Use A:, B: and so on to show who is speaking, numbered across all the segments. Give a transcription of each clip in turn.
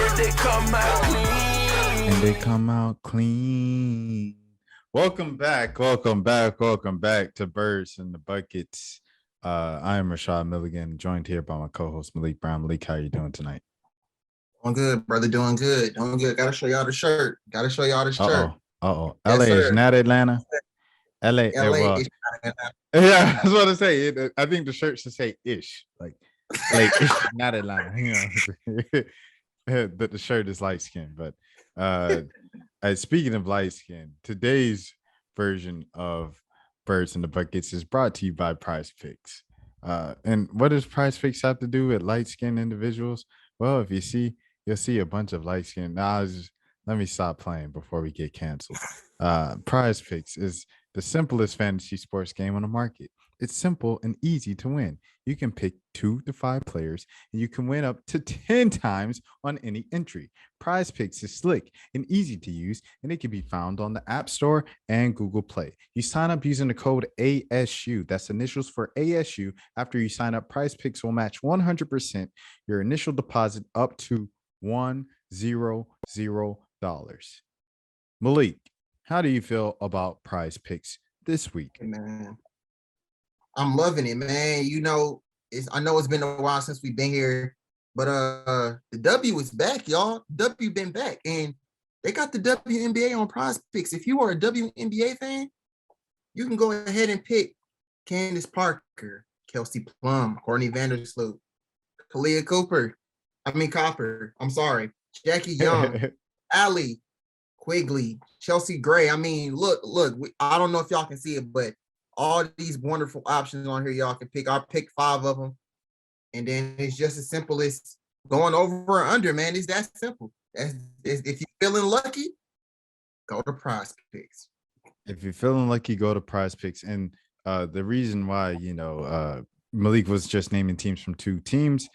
A: And they come out clean. Welcome back to Birds in the Buckets. I am Rashad Milligan, joined here by my co-host Malik Brown. Malik, how you doing tonight?
B: Doing good, brother. Doing good. Gotta show y'all the shirt. Yes,
A: LA is
B: sir.
A: not Atlanta. LA,
B: LA
A: well,
B: is
A: yeah, I was about to say. I think the shirt should say "ish," like LA ish, not Atlanta. But the shirt is light skin. But speaking of light skin, today's version of Birds in the Buckets is brought to you by Prize Picks. And what does Prize Picks have to do with light skinned individuals? Well, if you see, you'll see a bunch of light skinned. Let me stop playing before we get canceled. Prize Picks is the simplest fantasy sports game on the market. It's simple and easy to win. You can pick 2 to 5 players and you can win up to 10 times on any entry. Prize Picks is slick and easy to use, and it can be found on the App Store and Google Play. You sign up using the code ASU. That's initials for ASU. After you sign up, Prize Picks will match 100% your initial deposit up to $100. Malik, how do you feel about Prize Picks this week?
B: man. I'm loving it, man. I know it's been a while since we've been here, but the W is back, y'all. W been back, and they got the WNBA on Prize Picks. If you are a WNBA fan, you can go ahead and pick Candace Parker, Kelsey Plum, Courtney Vandersloot, Kalia Copper. I'm sorry, Jackie Young, Allie Quigley, Chelsea Gray. I mean, look. I don't know if y'all can see it, but all these wonderful options on here y'all can pick. I'll pick 5 of them, and then it's just as simple as going over or under, man. It's that simple. If you're feeling lucky, go to Prize Picks.
A: If you're feeling lucky, go to Prize Picks. And the reason why, Malik was just naming teams from 2 teams,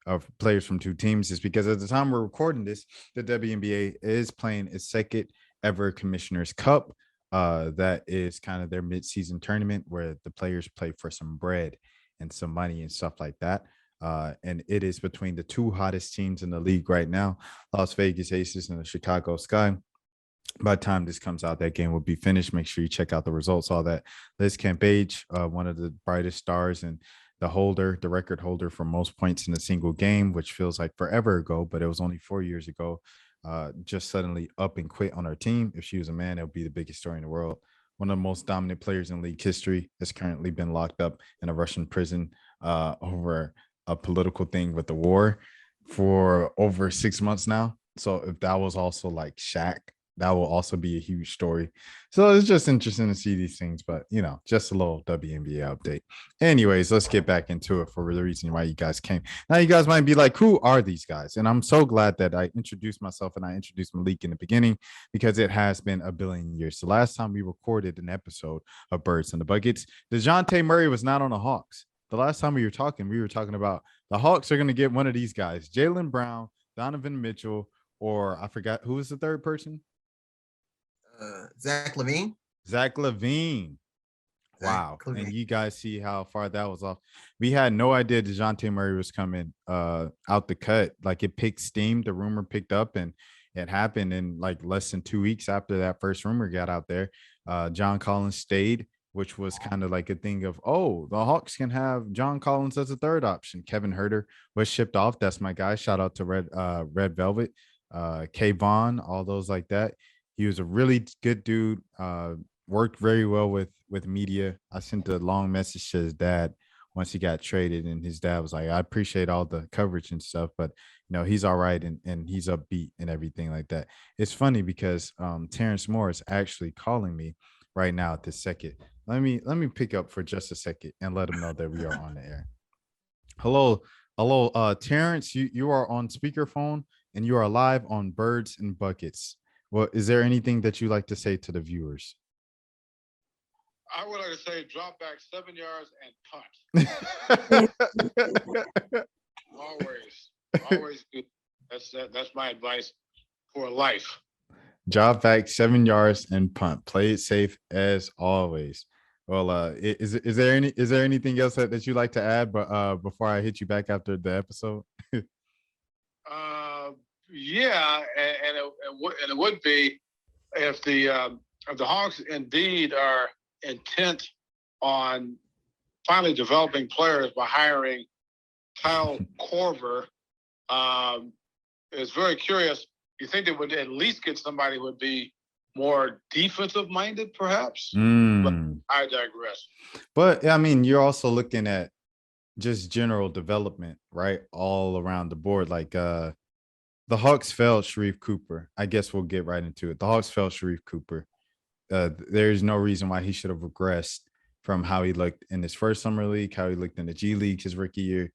A: of players from 2 teams, is because at the time we're recording this, the WNBA is playing its second ever Commissioner's Cup. That is kind of their mid-season tournament where the players play for some bread and some money and stuff like that. And it is between the 2 hottest teams in the league right now, Las Vegas Aces and the Chicago Sky. By the time this comes out, that game will be finished. Make sure you check out the results. All that. Liz Cambage, one of the brightest stars and the record holder for most points in a single game, which feels like forever ago, but it was only 4 years ago. Just suddenly up and quit on our team. If she was a man, it would be the biggest story in the world. One of the most dominant players in league history has currently been locked up in a Russian prison over a political thing with the war for over 6 months now. So if that was also like Shaq, that will also be a huge story. So it's just interesting to see these things, but just a little WNBA update. Anyways, let's get back into it for the reason why you guys came. Now you guys might be like, who are these guys? And I'm so glad that I introduced myself and I introduced Malik in the beginning, because it has been a billion years. The last time we recorded an episode of Birds in the Buckets, DeJounte Murray was not on the Hawks. The last time we were talking about the Hawks are going to get one of these guys, Jaylen Brown, Donovan Mitchell, or I forgot who was the third person.
B: Zach LaVine.
A: Wow. And you guys see how far that was off. We had no idea DeJounte Murray was coming out the cut. Like, it picked steam. The rumor picked up, and it happened in like less than 2 weeks after that first rumor got out there. John Collins stayed, which was kind of like a thing of, oh, the Hawks can have John Collins as a third option. Kevin Huerter was shipped off. That's my guy. Shout out to Red Velvet, K Vaughn, all those like that. He was a really good dude. Worked very well with media. I sent a long message to his dad once he got traded, and his dad was like, I appreciate all the coverage and stuff, but he's all right, and he's upbeat and everything like that. It's funny because Terence Moore is actually calling me right now at this second. Let me pick up for just a second and let him know that we are on the air. Hello, Terence. You are on speakerphone and you are live on Birds and Buckets. Well, is there anything that you like to say to the viewers?
C: I would like to say drop back 7 yards and punt. Always good. That's my advice for life.
A: Drop back 7 yards and punt. Play it safe as always. Well, is there anything else that you like to add? But before I hit you back after the episode.
C: Yeah, and it would be if the Hawks indeed are intent on finally developing players by hiring Kyle Korver. It's very curious. You think they would at least get somebody who would be more defensive minded, perhaps? But I digress.
A: But I mean, you're also looking at just general development, right? All around the board. Like the Hawks failed Sharif Cooper. I guess we'll get right into it. The Hawks failed Sharif Cooper. There's no reason why he should have regressed from how he looked in his first summer league, how he looked in the G League his rookie year,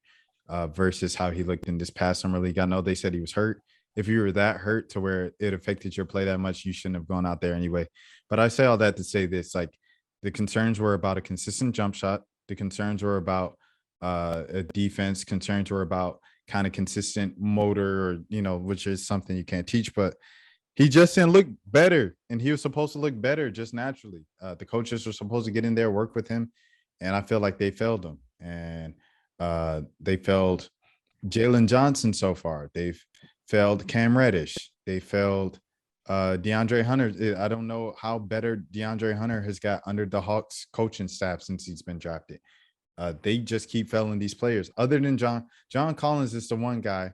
A: versus how he looked in this past summer league. I know they said he was hurt. If you were that hurt to where it affected your play that much, you shouldn't have gone out there anyway. But I say all that to say this: like the concerns were about a consistent jump shot. The concerns were about a defense. Concerns were about kind of consistent motor, or which is something you can't teach, but he just didn't look better, and he was supposed to look better just naturally. The coaches were supposed to get in there, work with him, and I feel like they failed him. And they failed Jalen Johnson so far. They've failed Cam Reddish. They failed DeAndre Hunter. I don't know how better DeAndre Hunter has got under the Hawks coaching staff since he's been drafted. They just keep failing these players. Other than John Collins is the one guy,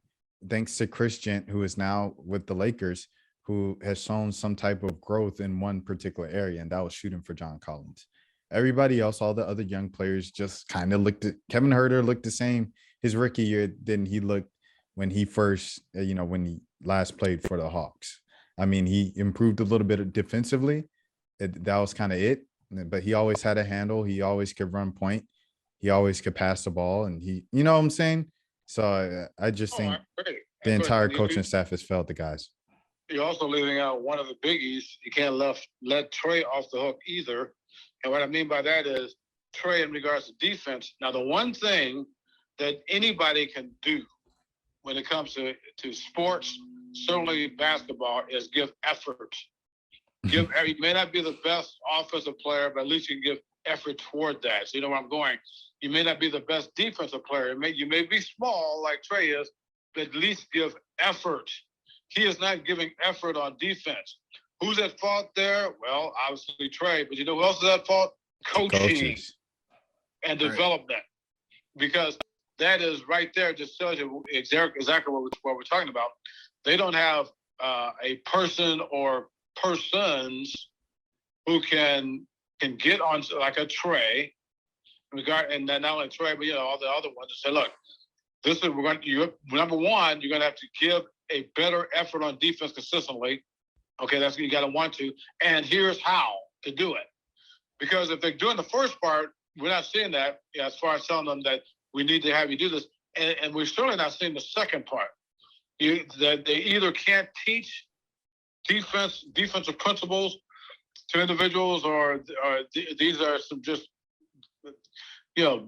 A: thanks to Chris Gent, who is now with the Lakers, who has shown some type of growth in one particular area, and that was shooting for John Collins. Everybody else, all the other young players, just kind of looked – Kevin Huerter looked the same his rookie year than he looked when he first – when he last played for the Hawks. I mean, he improved a little bit defensively. That was kind of it. But he always had a handle. He always could run point. He always could pass the ball. And he – you know what I'm saying? So I just think the entire coaching staff has failed the guys.
C: You're also leaving out one of the biggies. You can't let Trey off the hook either. And what I mean by that is Trey in regards to defense. Now, the one thing that anybody can do when it comes to sports, certainly basketball, is give effort. You may not be the best offensive player, but at least you can give effort toward that. So you know where I'm going. You may not be the best defensive player. You may be small like Trey is, but at least give effort. He is not giving effort on defense. Who's at fault there? Well, obviously Trey, but you know who else is at fault? Coaching and development. Because that is right there, just tells you exactly what we're talking about. They don't have a person or persons who can get on like a Trey, and then not only Trey, but all the other ones, and say, look, this is number one, you're going to have to give a better effort on defense consistently. Okay, that's what you got to want to. And here's how to do it. Because if they're doing the first part, we're not seeing that as far as telling them that we need to have you do this. And we're certainly not seeing the second part. That they either can't teach defensive principles to individuals, or these are some just,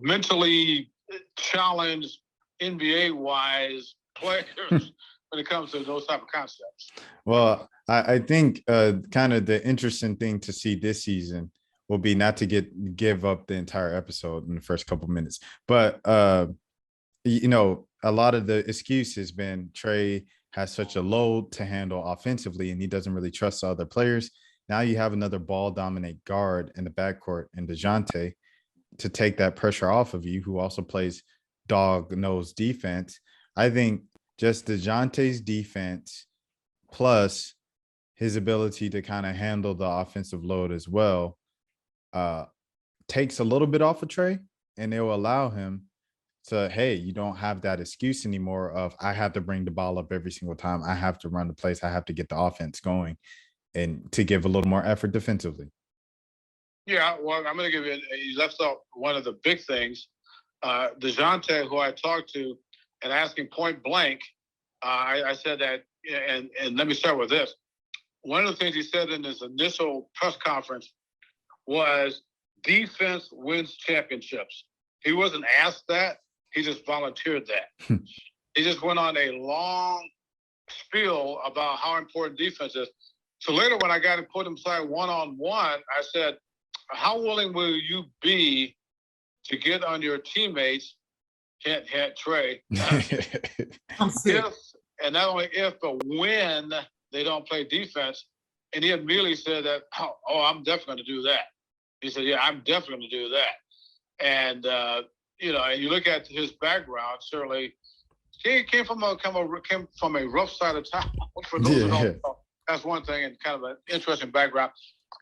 C: mentally challenged NBA-wise players when it comes to those type of concepts.
A: Well, I think kind of the interesting thing to see this season will be not to give up the entire episode in the first couple minutes, but a lot of the excuse has been Trey has such a load to handle offensively, and he doesn't really trust the other players. Now you have another ball dominant guard in the backcourt in DeJounte to take that pressure off of you, who also plays dog nose defense. I think just DeJounte's defense plus his ability to kind of handle the offensive load as well takes a little bit off of Trey, and it will allow him to, hey, you don't have that excuse anymore of I have to bring the ball up every single time. I have to run the plays. I have to get the offense going, and to give a little more effort defensively.
C: Yeah, well, I'm going to give you left out one of the big things. DeJounte, who I talked to, and asking point blank, I said that, and let me start with this. One of the things he said in his initial press conference was defense wins championships. He wasn't asked that. He just volunteered that. He just went on a long spiel about how important defense is. So later when I got to put him aside one-on-one, I said, how willing will you be to get on your teammates, Trey, and not only if, but when they don't play defense. And he immediately said that, oh, I'm definitely going to do that. He said, yeah, I'm definitely going to do that. And, and you look at his background, certainly, he came from a rough side of town. For those who don't know, that's one thing, and kind of an interesting background.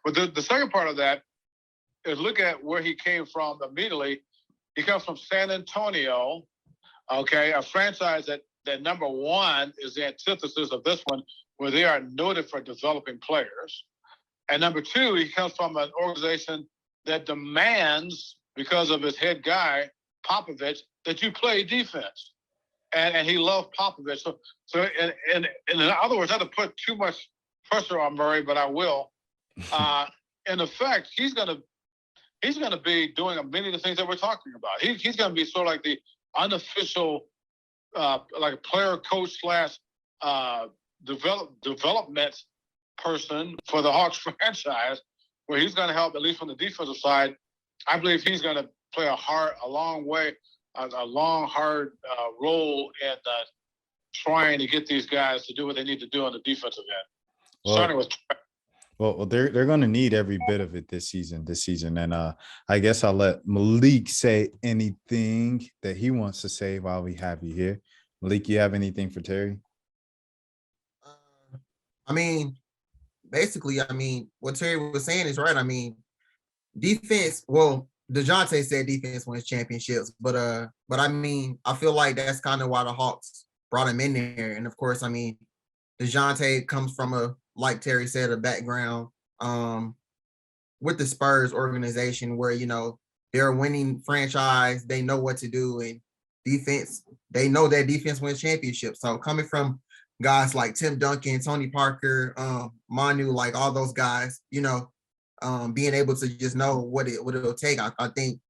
C: But the second part of that is look at where he came from immediately. He comes from San Antonio, okay, a franchise that number one is the antithesis of this one, where they are noted for developing players. And number two, he comes from an organization that demands, because of his head guy, Popovich, that you play defense. And he loved Popovich. So in other words, not to put too much pressure on Murray, but I will. In effect, he's going to be doing many of the things that we're talking about. He's going to be sort of like the unofficial, like a player coach / development person for the Hawks franchise, where he's going to help, at least from the defensive side. I believe he's going to play a long hard role in trying to get these guys to do what they need to do on the defensive end. Starting with.
A: Well, they're going to need every bit of it this season. And I guess I'll let Malik say anything that he wants to say while we have you here. Malik, you have anything for Terry?
B: Basically, what Terry was saying is right. Defense, well, DeJounte said defense wins championships, but I feel like that's kind of why the Hawks brought him in there. And of course, DeJounte comes from like Terry said, a background with the Spurs organization where, they're a winning franchise. They know what to do, and defense, they know that defense wins championships. So coming from guys like Tim Duncan, Tony Parker, Manu, like all those guys, being able to just know what it'll take. I think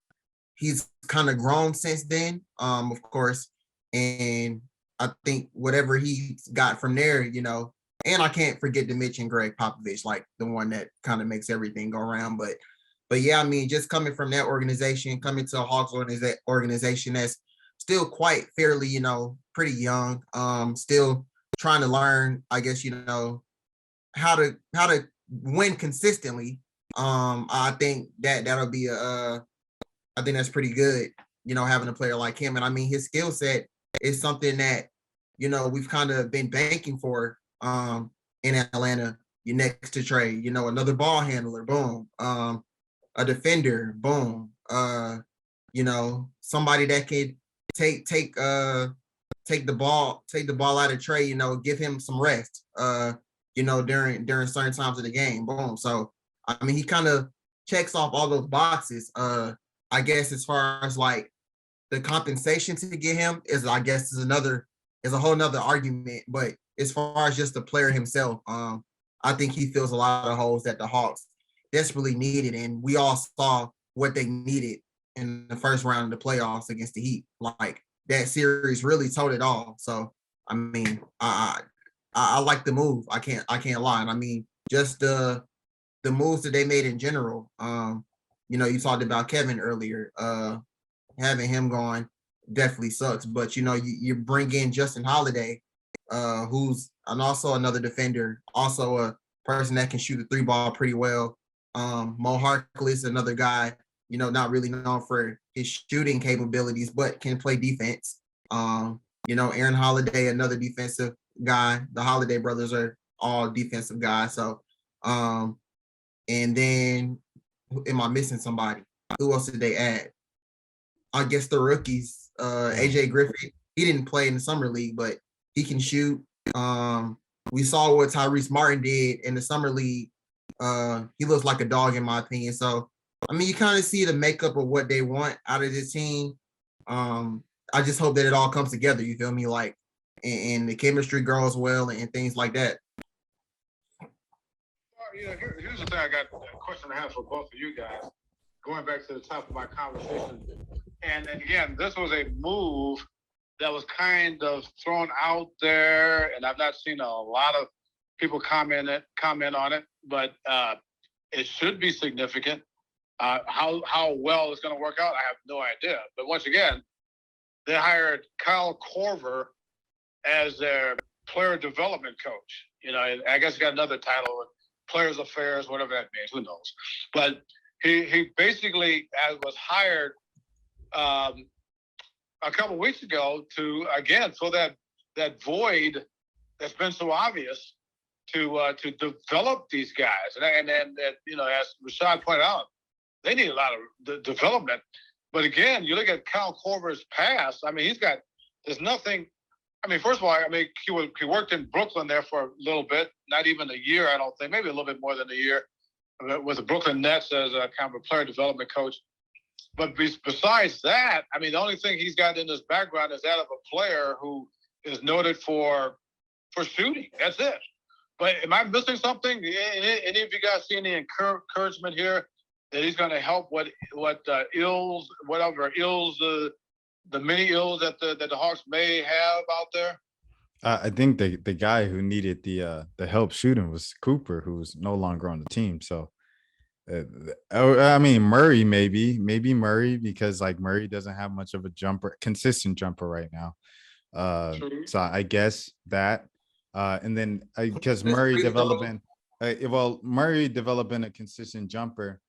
B: he's kind of grown since then, of course. And I think whatever he got from there, and I can't forget to mention Greg Popovich, like the one that kind of makes everything go around. But yeah, just coming from that organization, coming to a Hawks organization that's still quite fairly, pretty young, still trying to learn, I guess, how to win consistently. I think that'll be I think that's pretty good, having a player like him. And his skill set is something that, we've kind of been banking for in Atlanta. You're next to Trey, another ball handler, boom. A defender, boom. Somebody that could take the ball out of Trey, give him some rest, during certain times of the game, boom. So he kind of checks off all those boxes. I guess as far as like the compensation to get him is a whole nother argument. But as far as just the player himself, I think he fills a lot of holes that the Hawks desperately needed, and we all saw what they needed in the first round of the playoffs against the Heat. Like that series really told it all. So I like the move. I can't lie. Just the moves that they made in general. You talked about Kevin earlier. Having him gone definitely sucks. But you bring in Justin Holiday, who's also another defender, also a person that can shoot a three ball pretty well. Mo Harkless, another guy, not really known for his shooting capabilities, but can play defense. Aaron Holiday, another defensive guy. The Holiday brothers are all defensive guys. So, and then am I missing somebody? Who else did they add? I guess the rookies, AJ Griffin. He didn't play in the summer league, but he can shoot. We saw what Tyrese Martin did in the summer league. He looks like a dog in my opinion. So, you kind of see the makeup of what they want out of this team. I just hope that it all comes together. You feel me? Like, and the chemistry grows well and things like that.
C: Here's the thing. I got a question I have for both of you guys. Going back to the top of my conversation, and again, this was a move that was kind of thrown out there, and I've not seen a lot of people comment on it, but it should be significant. How well it's going to work out, I have no idea. But once again, they hired Kyle Korver as their player development coach. And I guess he got another title, players affairs, whatever that means. Who knows? But he basically was hired a couple of weeks ago to again fill that void that's been so obvious to develop these guys. And as Rashad pointed out, they need a lot of development. But again, you look at Kyle Korver's past. I mean, there's nothing. I mean, first of all, he worked in Brooklyn there for a little bit, not even a year, I don't think, maybe a little bit more than a year, with the Brooklyn Nets as a kind of a player development coach. But besides that, I mean, the only thing he's got in his background is that of a player who is noted for shooting. That's it. But am I missing something? Any of you guys see any encouragement here that he's going to help whatever ills the many ills that the Hawks may have out there?
A: I think the guy who needed the help shooting was Cooper, who was no longer on the team. So, I mean, Murray maybe Murray, because like Murray doesn't have much of a consistent jumper right now. So I guess that, and then because Murray developing a consistent jumper,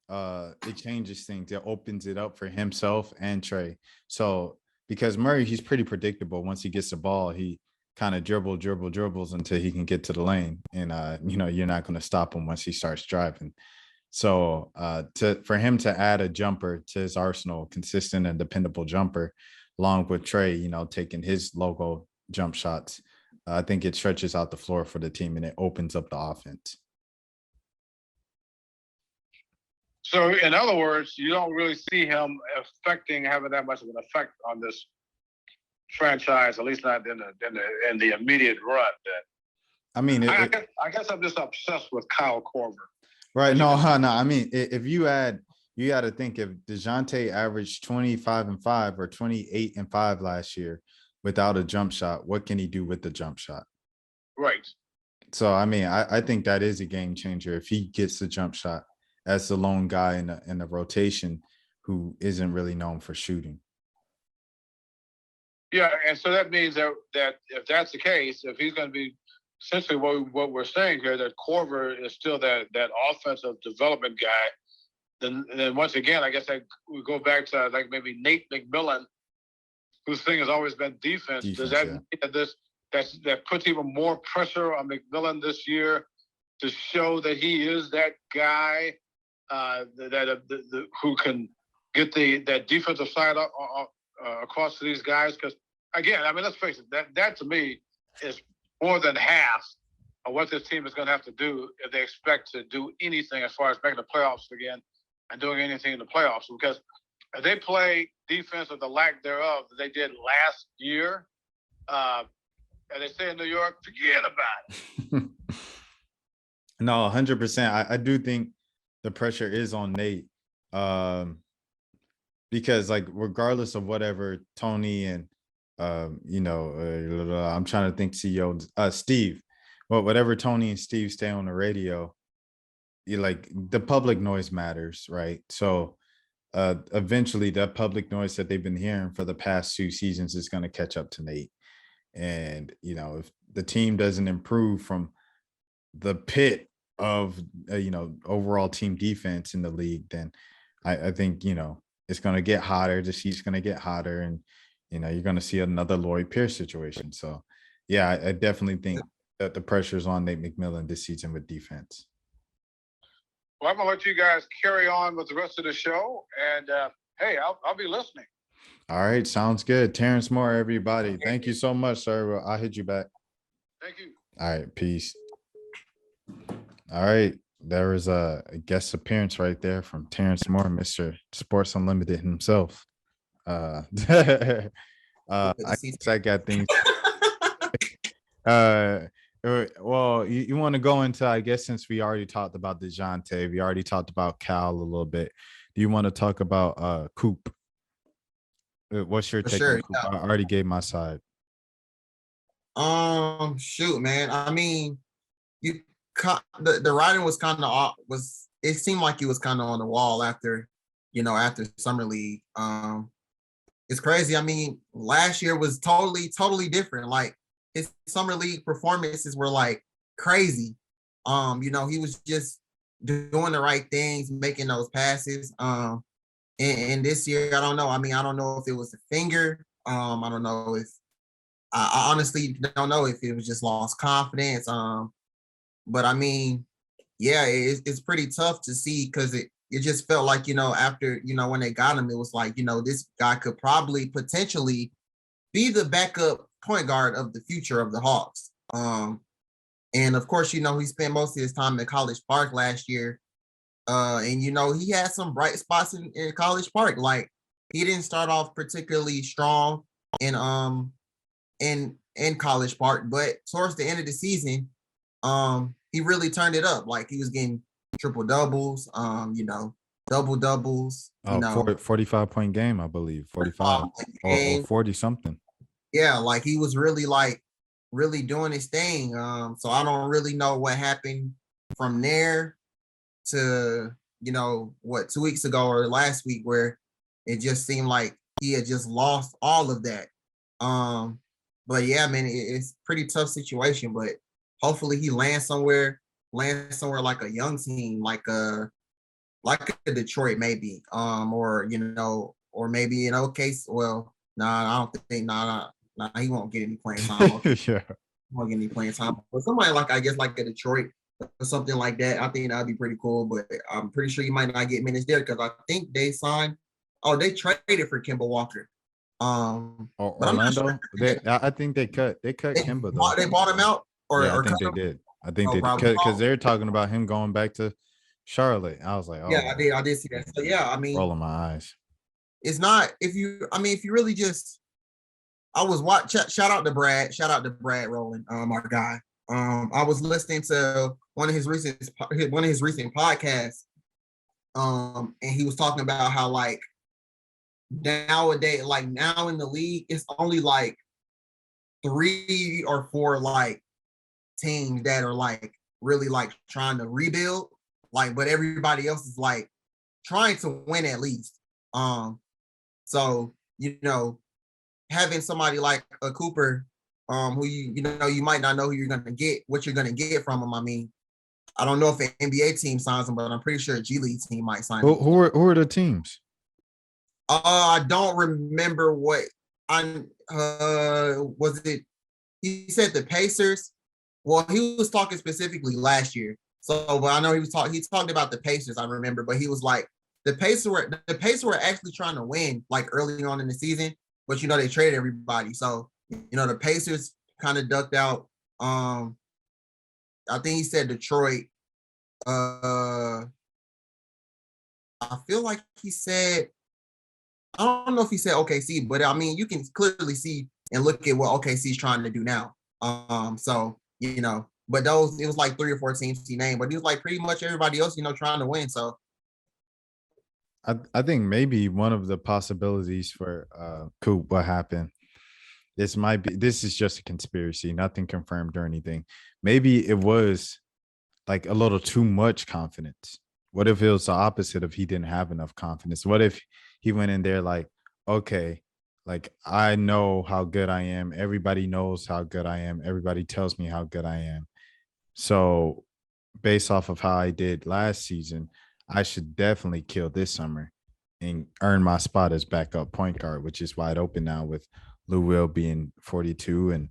A: it changes things. It opens it up for himself and Trey. So because Murray, he's pretty predictable. Once he gets the ball, he kind of dribbles until he can get to the lane, and you're not going to stop him once he starts driving. So for him to add a jumper to his arsenal, consistent and dependable jumper, along with Trey, taking his logo jump shots, I think it stretches out the floor for the team and it opens up the offense.
C: So, in other words, you don't really see him having that much of an effect on this franchise, at least not in the immediate run.
A: I mean,
C: I guess I'm just obsessed with Kyle Korver.
A: Right? No. I mean, if you got to think, if DeJounte averaged 25-5 or 28-5 last year without a jump shot, what can he do with the jump shot?
C: Right.
A: So, I mean, I think that is a game changer if he gets the jump shot as the lone guy in the rotation who isn't really known for shooting.
C: Yeah, and so that means that if that's the case, if he's going to be essentially what we're saying here, that Korver is still that offensive development guy, then once again, I guess we go back to like maybe Nate McMillan, whose thing has always been defense. Does that mean that puts even more pressure on McMillan this year to show that he is that guy who can get that defensive side across to these guys? Because again, I mean, let's face it, that to me is more than half of what this team is going to have to do if they expect to do anything as far as making the playoffs again and doing anything in the playoffs. Because if they play defense or the lack thereof that they did last year, and they say in New York, forget about it.
A: No, 100%. I do think the pressure is on Nate, because like regardless of whatever Tony and I'm trying to think CEO Steve, well, whatever Tony and Steve say on the radio, the public noise matters, right? So eventually that public noise that they've been hearing for the past 2 seasons is going to catch up to Nate. And if the team doesn't improve from the pit of overall team defense in the league, then I think it's going to get hotter. The seat's going to get hotter, and you're going to see another Lloyd Pierce situation. So yeah, I definitely think that the pressure's on Nate McMillan this season with defense.
C: Well, I'm gonna let you guys carry on with the rest of the show, and hey, I'll be listening.
A: All right, sounds good. Terence Moore, everybody. Thank you so much, sir. I'll hit you back.
C: Thank you.
A: All right, peace. All right, there was a guest appearance right there from Terence Moore, Mr. Sports Unlimited himself. I got things. Well, you want to go into, I guess, since we already talked about DeJounte, we already talked about Cal a little bit. Do you want to talk about Coop? What's your take on Coop? Yeah. I already gave my side.
B: Shoot, man. I mean, the writing was kind of it seemed like he was kind of on the wall after Summer League. It's crazy. I mean, last year was totally different. Like, his summer league performances were like crazy. He was just doing the right things, making those passes. And this year, I don't know. I mean, I don't know if it was the finger. I don't know if I honestly don't know if it was just lost confidence. But I mean, yeah, it's pretty tough to see because it just felt like, after, when they got him, it was like, this guy could probably potentially be the backup point guard of the future of the Hawks. And of course, he spent most of his time in College Park last year. And he had some bright spots in College Park. Like he didn't start off particularly strong in College Park, but towards the end of the season, he really turned it up. Like he was getting triple doubles, double doubles,
A: 45-point game, I believe, 45 or 40 something.
B: Yeah, like he was really really doing his thing. So I don't really know what happened from there to 2 weeks ago or last week where it just seemed like he had just lost all of that. But yeah, man, it's a pretty tough situation, but hopefully he lands somewhere like a young team, like a Detroit maybe, or maybe in OKC. Well, I don't think he won't get any playing time.
A: Yeah,
B: won't get any playing time. But somebody like, I guess, like a Detroit or something like that, I think that'd be pretty cool. But I'm pretty sure you might not get minutes there because I think they signed. Oh, they traded for Kemba Walker.
A: Orlando. Sure. I think they cut Kemba though.
B: They bought him out,
A: I think they did. I think they did because they're talking about him going back to Charlotte. I was like, oh
B: yeah, I did see that. So yeah, I mean,
A: rolling my eyes.
B: It's not if you really just. I was shout out to Brad Rowland, our guy. I was listening to one of his recent podcasts, and he was talking about how like nowadays, like now in the league, it's only like 3 or 4 like teams that are like really like trying to rebuild, like, but everybody else is like trying to win at least. So having somebody like a Cooper, who you might not know who you're gonna get, what you're gonna get from him. I mean, I don't know if an NBA team signs him, but I'm pretty sure a G League team might sign him.
A: Who are the teams?
B: I don't remember what was it. He said the Pacers. Well, he was talking specifically last year. So, but I know he talked about the Pacers, I remember, but he was like, the Pacers were actually trying to win like early on in the season, but they traded everybody. So, the Pacers kind of ducked out. I think he said Detroit. I feel like he said, I don't know if he said OKC, but I mean, you can clearly see and look at what OKC is trying to do now. So, but it was like 3 or 4 teams he named, but he was like pretty much everybody else, trying to win. So
A: I think maybe one of the possibilities for Coop, what happened, this is just a conspiracy, nothing confirmed or anything. Maybe it was like a little too much confidence. What if it was the opposite of he didn't have enough confidence? What if he went in there like, okay, like I know how good I am. Everybody knows how good I am. Everybody tells me how good I am. So based off of how I did last season, I should definitely kill this summer and earn my spot as backup point guard, which is wide open now with Lou Will being 42 and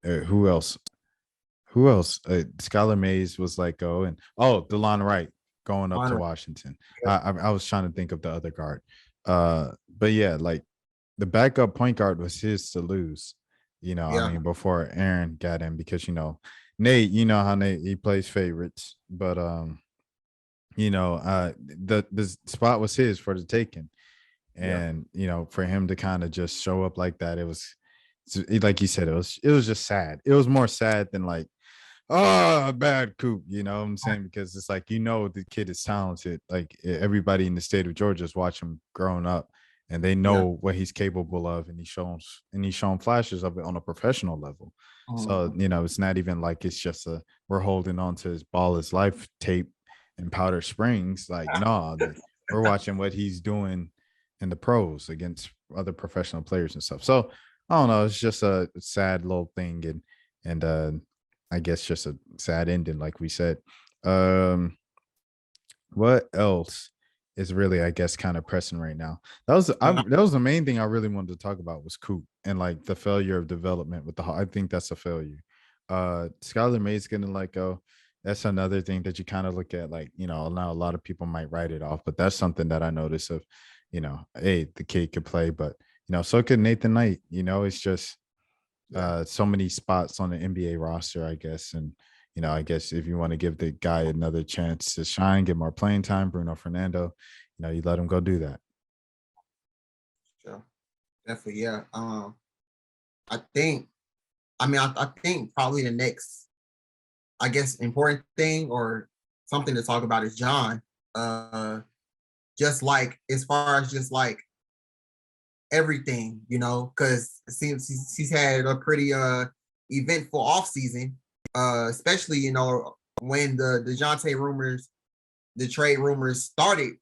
A: who else? Skylar Mays was like DeLon Wright going up to Washington. I was trying to think of the other guard. But yeah, like the backup point guard was his to lose, I mean, before Aaron got in, because, Nate, how Nate, he plays favorites, but, the spot was his for the taking. And, for him to kind of just show up like that, it was, like you said, it was just sad. It was more sad than like, oh, bad Coop, what I'm saying? Because it's like, the kid is talented. Like everybody in the state of Georgia is watching him growing up, and they know what he's capable of, and he's shown flashes of it on a professional level. So, it's not even like it's just we're holding on to his Ball is Life tape in Powder Springs. Like, no, we're watching what he's doing in the pros against other professional players and stuff. So I don't know. It's just a sad little thing, and I guess just a sad ending, like we said. Um, what else is really, I guess, kind of pressing right now? That was the main thing I really wanted to talk about was Coop and like the failure of development with the. I think that's a failure. Skylar May's getting let go. That's another thing that you kind of look at, like, now a lot of people might write it off, but that's something that I notice of, hey, the kid could play, but so could Nathan Knight. It's just
B: Yeah,
A: so many spots on the NBA roster, I guess. And, I guess if you want to give the guy another chance to shine, get more playing time, Bruno Fernando, you let him go do that.
B: sure. Definitely, yeah. I think, I think probably the next, I guess, important thing or something to talk about is John. Just like as far as just like everything, because it seems he's had a pretty eventful offseason, especially, when the DeJounte rumors, the trade rumors started,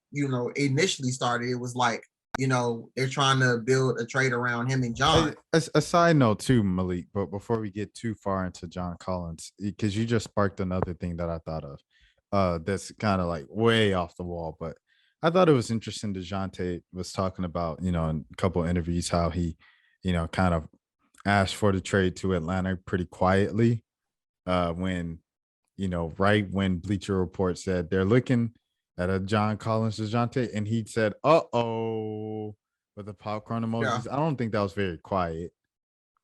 B: initially started, it was like, they're trying to build a trade around him and John.
A: A side note too, Malik, but before we get too far into John Collins, because you just sparked another thing that I thought of, that's kind of like way off the wall, but I thought it was interesting. DeJounte was talking about, in a couple of interviews, how he, kind of asked for the trade to Atlanta pretty quietly, when, right when Bleacher Report said they're looking at a John Collins DeJounte, and he said, "Uh-oh," with the popcorn
B: Yeah,
A: emojis. I don't think that was very quiet,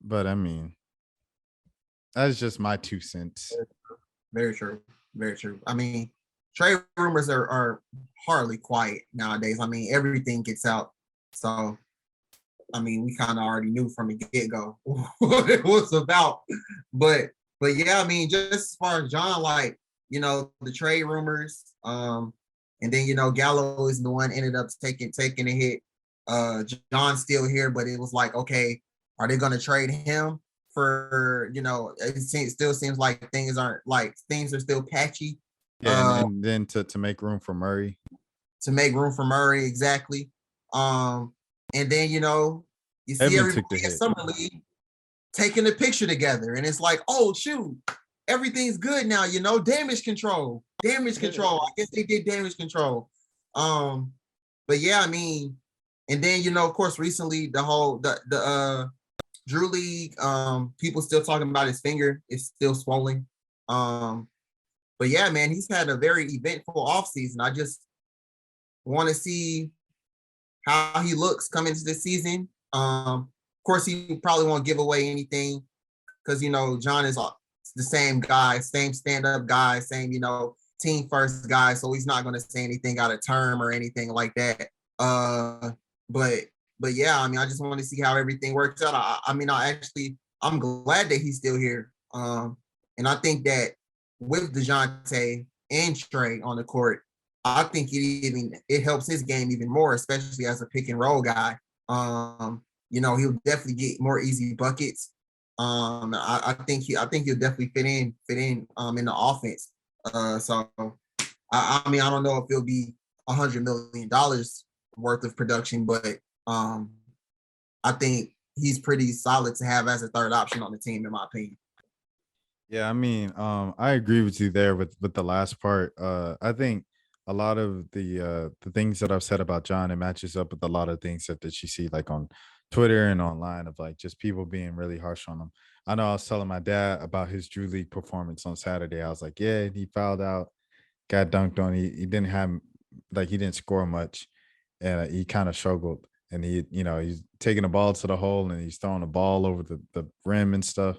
A: but I mean, that's just my 2 cents.
B: very true. Very true. I mean, trade rumors are hardly quiet nowadays. I mean, everything gets out. So, I mean, we kind of already knew from the get-go what it was about. But yeah, I mean, just as far as John, like, the trade rumors, and then Gallo is the one ended up taking a hit. John's still here, but it was like, okay, are they gonna trade him for, still seems like things are still patchy.
A: Yeah, and then to make room for Murray.
B: To make room for Murray, exactly. And then you see
A: Evan took the
B: everybody in
A: hit.
B: summer league taking a picture together, and it's like, oh shoot, everything's good now. Damage control. I guess they did damage control. But yeah, I mean, and then of course, recently the whole the Drew League, people still talking about his finger. It's still swollen. But yeah, man, he's had a very eventful offseason. I just want to see how he looks coming into the season. Of course, he probably won't give away anything because John is the same guy, same stand-up guy, same team first guy. So he's not going to say anything out of term or anything like that. But yeah, I mean, I just want to see how everything works out. I'm glad that he's still here. And I think that with DeJounte and Trey on the court, I think it helps his game even more, especially as a pick and roll guy. He'll definitely get more easy buckets. I think he'll definitely fit in in the offense. So I mean, I don't know if it'll be $100 million worth of production, but I think he's pretty solid to have as a third option on the team, in my opinion.
A: Yeah, I mean, I agree with you there with the last part. I think a lot of the things that I've said about John, it matches up with a lot of things that you see like on Twitter and online, of like just people being really harsh on him. I know I was telling my dad about his Drew League performance on Saturday. I was like, yeah, he fouled out, got dunked on. He didn't have, like, he didn't score much, and he kind of struggled. And he's taking the ball to the hole and he's throwing the ball over the rim and stuff.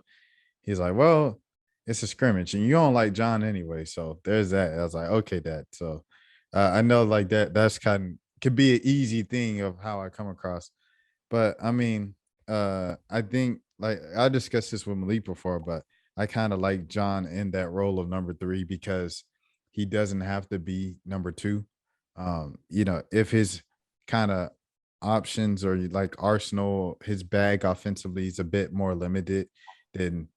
A: He's like, well, it's a scrimmage, and you don't like John anyway, so there's that. I was like, okay, Dad. So I know like that. That's kind of could be an easy thing of how I come across, but I mean, I think like I discussed this with Malik before, but I kind of like John in that role of number three because he doesn't have to be number two. If his kind of options or like Arsenal, his bag offensively is a bit more limited than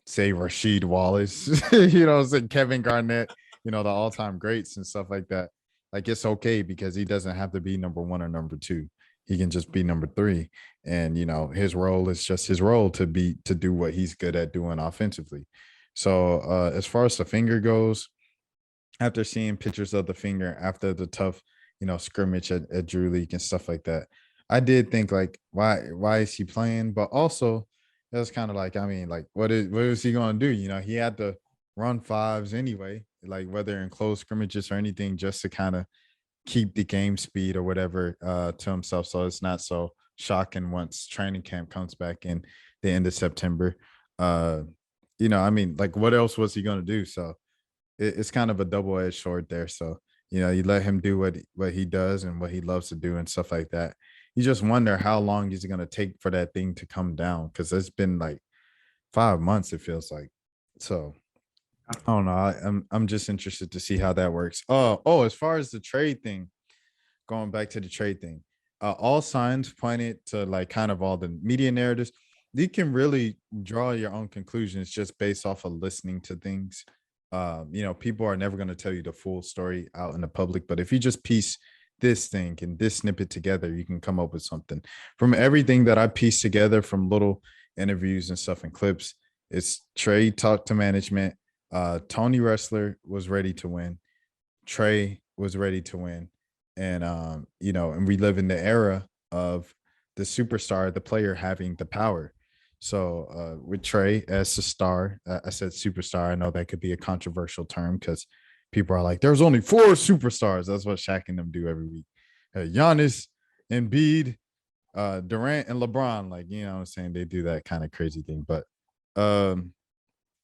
A: say Rasheed Wallace, say Kevin Garnett, the all-time greats and stuff like that. Like it's okay because he doesn't have to be number one or number two. he can just be number 3. And his role is just his role to do what he's good at doing offensively. So as far as the finger goes, after seeing pictures of the finger after the tough, scrimmage at Drew League and stuff like that, I did think like, why is he playing? But also, it was kind of like, I mean, like, what is he gonna do? He had to run fives anyway, like whether in close scrimmages or anything, just to kind of keep the game speed or whatever to himself. So it's not so shocking once training camp comes back in the end of September. Uh, I mean, like, what else was he gonna do? So it's kind of a double-edged sword there. So you let him do what he does and what he loves to do and stuff like that. You just wonder how long is it going to take for that thing to come down, because it's been like 5 months, it feels like. So I don't know. I'm just interested to see how that works. As far as the trade thing, going back to the trade thing, all signs pointed to like kind of all the media narratives. You can really draw your own conclusions just based off of listening to things. People are never going to tell you the full story out in the public, but if you just piece this thing and this snippet together, you can come up with something. From everything that I pieced together from little interviews and stuff and clips, it's Trey talked to management. Tony Wrestler was ready to win. Trey was ready to win. And and we live in the era of the superstar, the player having the power. So with Trey as the star, I said superstar. I know that could be a controversial term because people are like, there's only 4 superstars. That's what Shaq and them do every week. Giannis, Embiid, Durant, and LeBron. Like, what I'm saying, they do that kind of crazy thing. But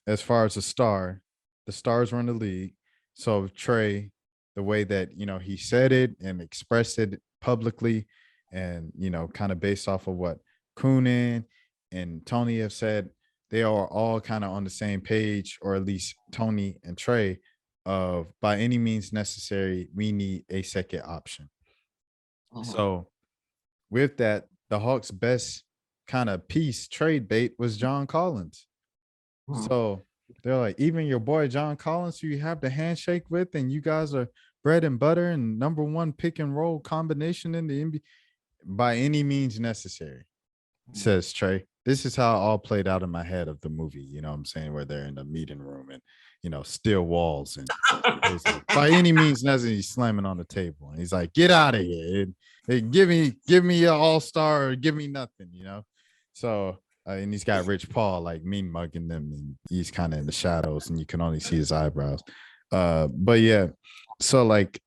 A: as far as the stars run the league. So Trey, the way that he said it and expressed it publicly, and kind of based off of what Coonan and Tony have said, they are all kind of on the same page, or at least Tony and Trey, of by any means necessary, we need a second option. So with that, the Hawks' best kind of piece trade bait was John Collins. So they're like, even your boy John Collins, who you have the handshake with, and you guys are bread and butter and number 1 pick and roll combination in the NBA, by any means necessary, says Trey. This is how it all played out in my head of the movie. You know what I'm saying? Where they're in the meeting room and, steel walls. And like, by any means necessary, he's slamming on the table. And he's like, get out of here. Hey, give me an all-star or give me nothing, So, and he's got Rich Paul like mean mugging them, and he's kind of in the shadows and you can only see his eyebrows. But yeah, so like,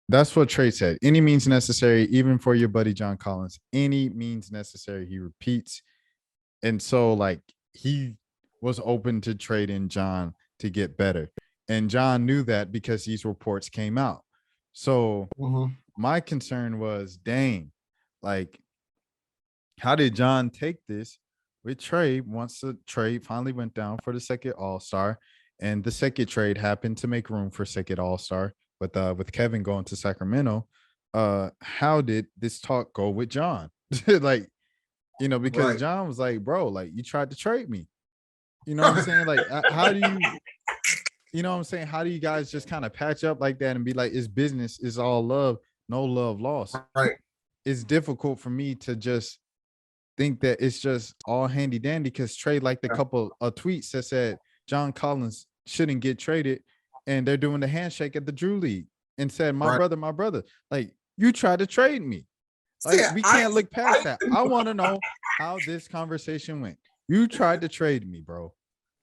A: that's what Trey said. Any means necessary, even for your buddy John Collins. Any means necessary, he repeats. And so, like, he was open to trading John to get better. And John knew that because these reports came out. So my concern was, dang, like, how did John take this with Trey once the trade finally went down for the second All-Star? And the second trade happened to make room for second All-Star with Kevin going to Sacramento. How did this talk go with John? Like, because John was like, bro, like, you tried to trade me. You know what I'm saying? Like, how do you know what I'm saying? How do you guys just kind of patch up like that and be like, it's business, it's all love, no love lost?
B: Right.
A: It's difficult for me to just think that it's just all handy dandy, because Trey liked a couple of tweets that said John Collins shouldn't get traded, and they're doing the handshake at the Drew League and said, my brother, like, you tried to trade me. Like, we can't look past that. I want to know how this conversation went. You tried to trade me, bro.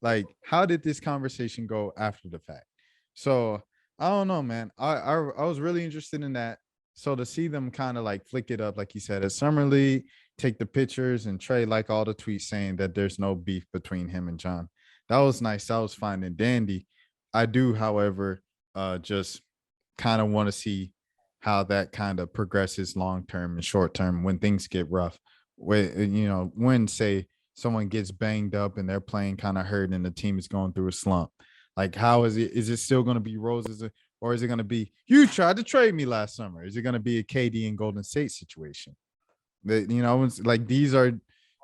A: Like, how did this conversation go after the fact? So I don't know, man. I was really interested in that. So to see them kind of like flick it up, like you said, at Summer League, take the pictures, and Trey like all the tweets saying that there's no beef between him and John. That was nice. That was fine and dandy. I do, however, just kind of want to see how that kind of progresses long term and short term when things get rough. When say someone gets banged up and they're playing kind of hurt and the team is going through a slump. Like, how is it? Is it still going to be roses, or is it going to be, you tried to trade me last summer? Is it going to be a KD and Golden State situation? It's like, these are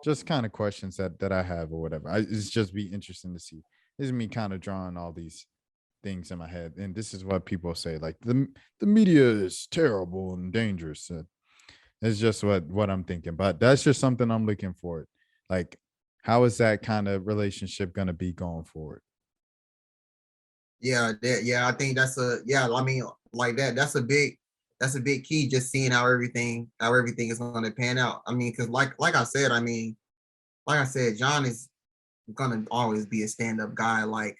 A: just kind of questions that I have or whatever. It's just be interesting to see. This is me kind of drawing all these things in my head, and this is what people say, like, the media is terrible and dangerous. It's just what I'm thinking. But that's just something I'm looking for. Like, how is that kind of relationship gonna be going forward?
B: Yeah, I think that's a yeah. I mean, like that's a big key. Just seeing how everything is going to pan out. I mean, because like I said, I mean, like I said, John is gonna always be a stand up guy. Like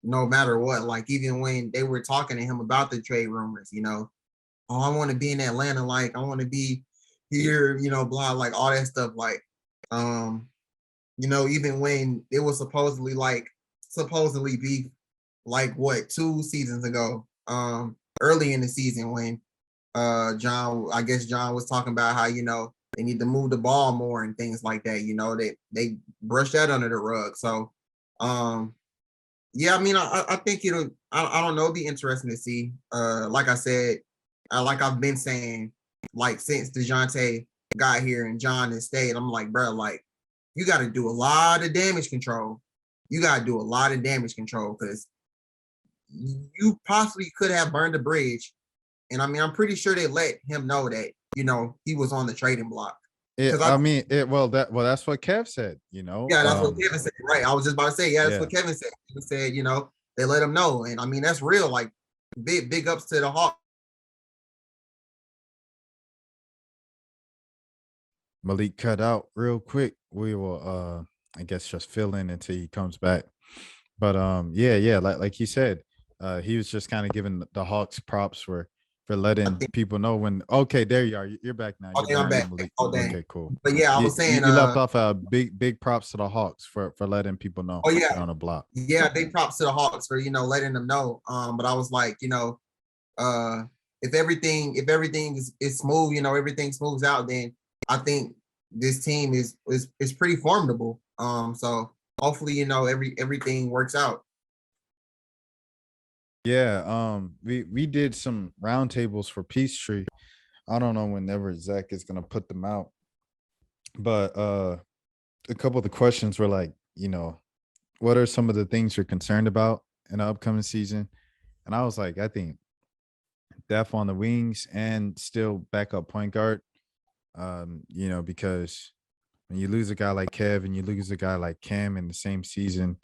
B: no matter what. Like even when they were talking to him about the trade rumors, oh, I want to be in Atlanta. Like I want to be here. Blah, like all that stuff. Like, um, even when it was supposedly be like what 2 seasons ago, early in the season when I guess John was talking about how, they need to move the ball more and things like that, they brush that under the rug. So yeah, I mean I think I don't know, it'll be interesting to see. Like I said, like I've been saying, like since DeJounte got here and John has stayed, I'm like, bro, like you got to do a lot of damage control. You got to do a lot of damage control because you possibly could have burned a bridge. And I mean, I'm pretty sure they let him know that, he was on the trading block.
A: It,
B: Because
A: I mean, it. Well, that's what Kev said.
B: yeah, that's what Kevin said. Right. I was just about to say, yeah, that's
A: Yeah.
B: what Kevin said. He said, they let him know. And I mean, that's real. Like big ups to the Hawks.
A: Malik cut out real quick. We will, I guess, just fill in until he comes back. But yeah, like he said, he was just kind of giving the Hawks props for
B: I
A: letting
B: think,
A: people know when. Okay, there you are. You're back now. You're
B: okay,
A: back
B: I'm
A: now,
B: back.
A: Malik.
B: Oh, dang.
A: Okay, cool.
B: But yeah, I
A: You,
B: was
A: you
B: saying,
A: you left off big props to the Hawks for letting people know
B: oh yeah,
A: they're on the block.
B: yeah, big props to the Hawks for, letting them know. But I was like, uh if everything is smooth, everything smooths out, then I think this team is pretty formidable. So hopefully, everything works out.
A: Yeah, we did some roundtables for Peachtree. I don't know whenever Zach is gonna put them out, but a couple of the questions were like, what are some of the things you're concerned about in the upcoming season? And I was like, I think depth on the wings and still backup point guard. Because when you lose a guy like Kev and you lose a guy like Cam in the same season,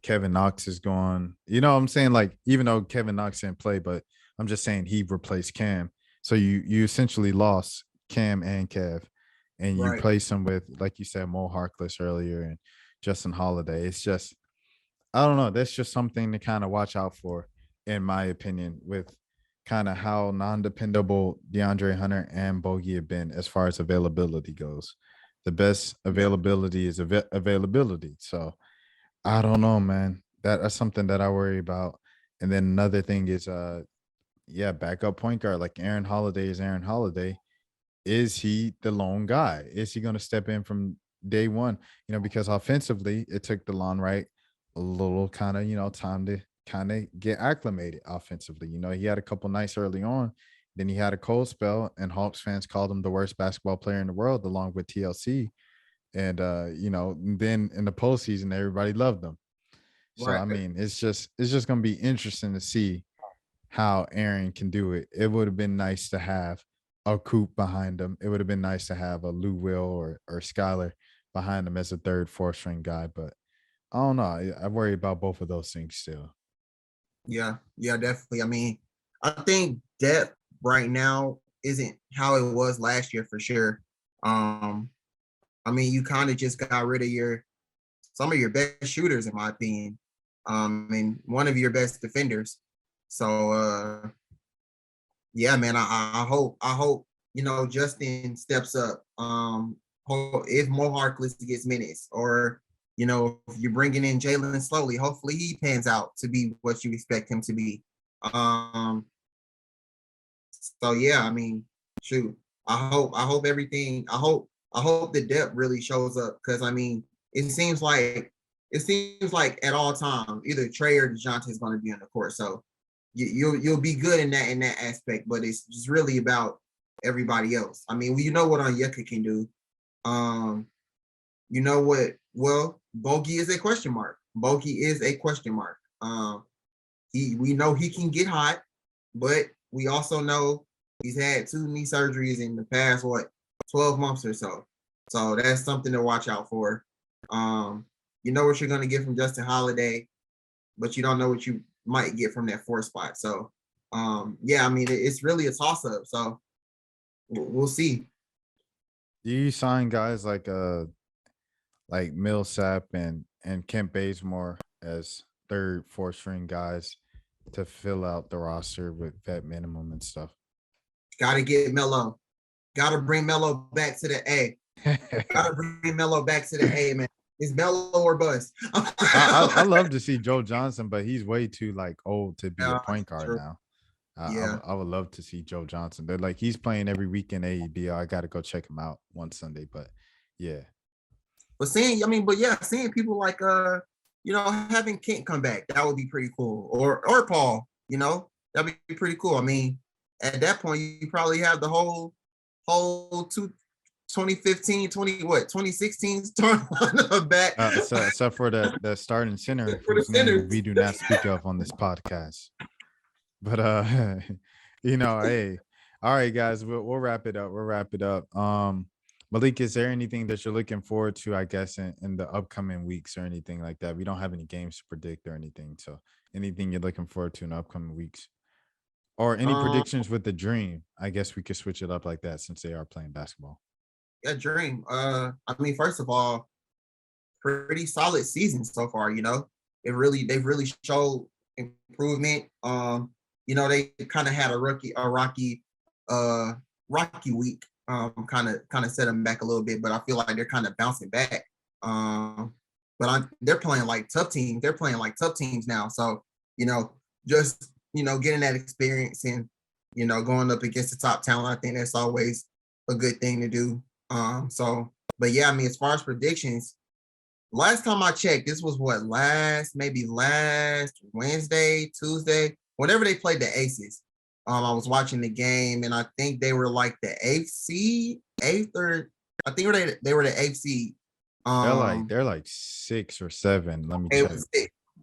A: Kevin Knox is gone. You know what I'm saying? Like, even though Kevin Knox didn't play, but I'm just saying he replaced Cam. So you essentially lost Cam and Kev, and you
B: Right.
A: replaced him with, like you said, Mo Harkless earlier and Justin Holiday. It's just, I don't know. That's just something to kind of watch out for, in my opinion, with kind of how non-dependable DeAndre Hunter and Bogey have been as far as availability goes. The best availability is availability. So I don't know, man. That's something that I worry about. And then another thing is, yeah, backup point guard like Aaron Holiday is Aaron Holiday. Is he the lone guy? Is he going to step in from day one? Because offensively, it took DeLon Wright a little kind of, time to kind of get acclimated offensively. He had a couple nights early on. Then he had a cold spell, and Hawks fans called him the worst basketball player in the world, along with TLC. And then in the postseason, everybody loved him. So
B: Right.
A: I mean, it's just gonna be interesting to see how Aaron can do it. It would have been nice to have a Coop behind him. It would have been nice to have a Lou Will or Skyler behind him as a third, fourth string guy. But I don't know. I worry about both of those things still.
B: Yeah, definitely. I mean, I think depth right now isn't how it was last year for sure. Um, I mean, you kind of just got rid of some of your best shooters, in my opinion. And one of your best defenders. So yeah, man, I hope Justin steps up. If Mo Harkless gets minutes, or if you're bringing in Jalen slowly, hopefully he pans out to be what you expect him to be. Um, so yeah, I mean, shoot, I hope everything. I hope the depth really shows up, because I mean, it seems like at all times either Trey or DeJounte is going to be on the court. So you'll be good in that aspect, but it's just really about everybody else. I mean, you know what Onyeka can do. Um, you know what? Well, Bogey is a question mark. Bogey is a question mark. We know he can get hot, but we also know He's had 2 knee surgeries in the past 12 months or so. So that's something to watch out for. You know what you're gonna get from Justin Holiday, but you don't know what you might get from that 4 spot. So yeah, I mean it's really a toss up. So we'll see.
A: Do you sign guys like Millsap and Kent Bazemore as third, fourth string guys to fill out the roster with vet minimum and stuff?
B: Gotta get Melo. Gotta bring Melo back to the A. Gotta bring Melo back to the A, man. It's Melo or bust.
A: I love to see Joe Johnson, but he's way too like old to be a point guard
B: true.
A: now.
B: Yeah.
A: I would love to see Joe Johnson. They're like he's playing every week in AED. I got to go check him out one Sunday, but yeah.
B: But seeing people like having Kent come back, that would be pretty cool. Or Paul, that'd be pretty cool. I mean, at that point, you probably have the whole 2015, 2016 starting back.
A: So except for the starting center,
B: For the
A: whose name
B: centers.
A: we do not speak of on this podcast. But hey, all right, guys, we'll wrap it up. We'll wrap it up. Malik, is there anything that you're looking forward to, I guess, in the upcoming weeks or anything like that? We don't have any games to predict or anything. So anything you're looking forward to in the upcoming weeks? Or any predictions with the Dream? I guess we could switch it up like that since they are playing basketball.
B: Yeah, Dream. I mean, first of all, pretty solid season so far. They've really showed improvement. They kind of had a rocky week. Kind of set them back a little bit, but I feel like they're kind of bouncing back. They're playing like tough teams. They're playing like tough teams now. So just getting that experience and going up against the top talent, I think that's always a good thing to do. But yeah, I mean, as far as predictions, last time I checked, this was last Wednesday, Tuesday, whenever they played the Aces. I was watching the game, and I think they were like the eighth, or I think they were the eighth seed.
A: They're like 6 or 7. Let me check.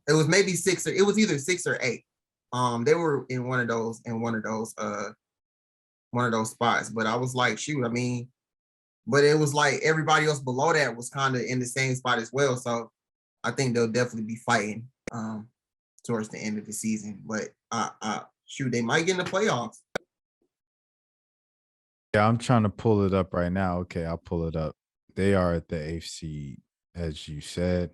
B: It was maybe 6 or it was either 6 or 8. They were in one of those spots. But I was like, shoot, I mean, but it was like everybody else below that was kind of in the same spot as well. So I think they'll definitely be fighting towards the end of the season. But shoot, they might get in the playoffs.
A: Yeah, I'm trying to pull it up right now. Okay, I'll pull it up. They are at the AFC, as you said.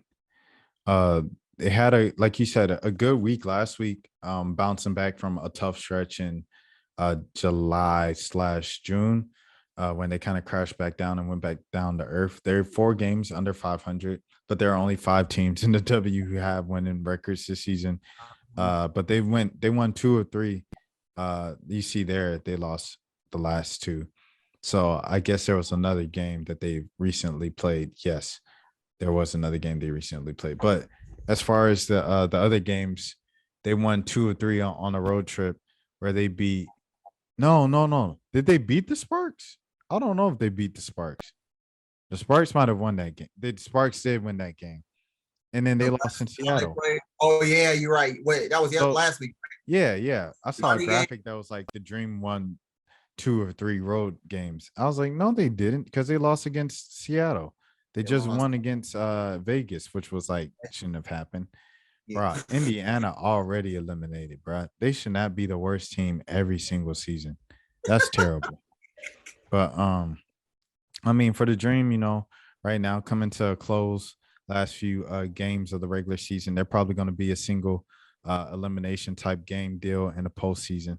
A: They had like you said, a good week last week, bouncing back from a tough stretch in July/June, when they kind of crashed back down and went back down to earth. They're 4 games under 500, but there are only 5 teams in the W who have winning records this season. But they won 2 or 3. You see there, they lost the last 2. So I guess there was another game that they recently played. Yes, there was another game they recently played. But as far as the other games, they won 2 or 3 on a road trip where they beat. No. Did they beat the Sparks? I don't know if they beat the Sparks. The Sparks might have won that game. The Sparks did win that game. And then they lost in Seattle.
B: Oh, yeah, you're right. Wait, that was last week.
A: Yeah. I saw a graphic that was like the Dream won 2 or 3 road games. I was like, no, they didn't, because they lost against Seattle. They just won against Vegas, which was like, shouldn't have happened. Yeah. Bro, Indiana already eliminated, bro. They should not be the worst team every single season. That's terrible. But I mean, for the Dream, right now coming to a close, last few games of the regular season, they're probably going to be a single elimination type game deal in the postseason.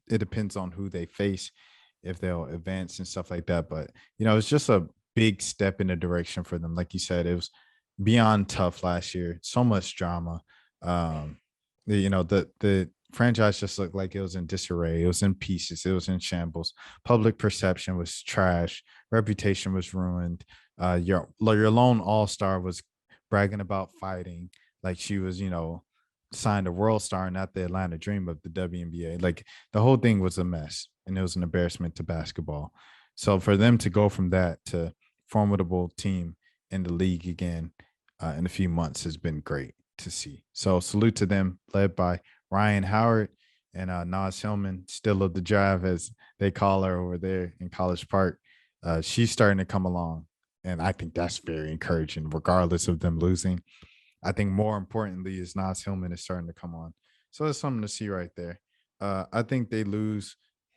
A: It depends on who they face, if they'll advance and stuff like that. But it's just a big step in the direction for them. Like you said, it was beyond tough last year. So much drama. The franchise just looked like it was in disarray. It was in pieces. It was in shambles. Public perception was trash. Reputation was ruined. Your lone all-star was bragging about fighting like she was, signed a world star, not the Atlanta Dream of the WNBA. Like the whole thing was a mess, and it was an embarrassment to basketball. So for them to go from that to formidable team in the league again in a few months has been great to see. So salute to them, led by Ryan Howard. and Nas Hillman, still of the drive, as they call her over there in College Park. She's starting to come along, and I think that's very encouraging, regardless of them losing. I think more importantly is Nas Hillman is starting to come on. So that's something to see right there. I think they lose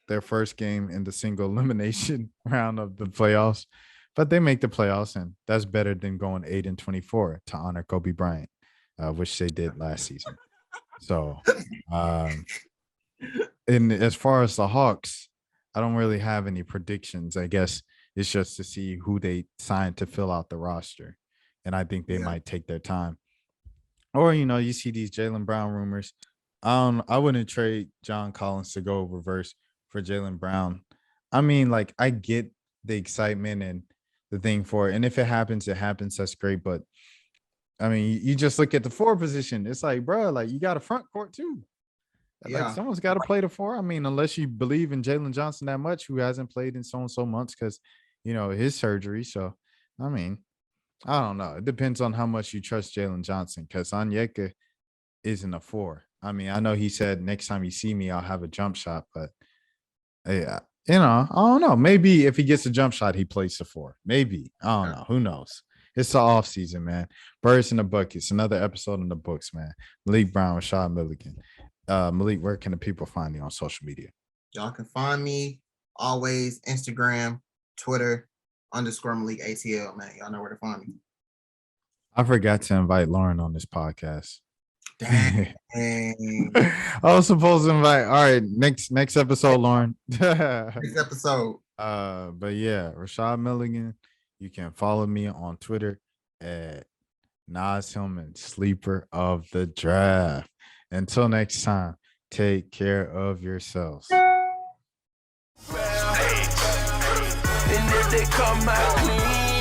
A: their first game in the single elimination round of the playoffs, but they make the playoffs, and that's better than going 8-24 to honor Kobe Bryant, which they did last season. So, and as far as the Hawks, I don't really have any predictions. I guess it's just to see who they sign to fill out the roster, and I think they might take their time. Or you see these Jaylen Brown rumors. I wouldn't trade John Collins to go reverse for Jaylen Brown. I mean, like, I get the excitement and the thing for it, and if it happens, it happens. That's great. But I mean, you just look at the four position. It's like, bro, like, you got a front court too. Like, someone's got to play the four. I mean, unless you believe in Jalen Johnson that much, who hasn't played in so and so months because his surgery. So, I mean, I don't know. It depends on how much you trust Jalen Johnson, because Onyeka isn't a four. I mean, I know he said next time you see me, I'll have a jump shot, but yeah, I don't know. Maybe if he gets a jump shot, he plays the four. Maybe. I don't know. Who knows? It's the off season, man. Birds in the buckets. Another episode in the books, man. Malik Brown, Rashad Milligan. Malik, where can the people find you on social media?
B: Y'all can find me always Instagram, Twitter, _Malik ATL, man. Y'all know where to find me.
A: I forgot to invite Lauren on this podcast.
B: Dang.
A: I was supposed to invite. All right, next episode, Lauren.
B: Next episode.
A: But yeah, Rashad Milligan. You can follow me on Twitter at Nas Hillman, sleeper of the draft. Until next time, take care of yourselves.
D: And if they come out clean.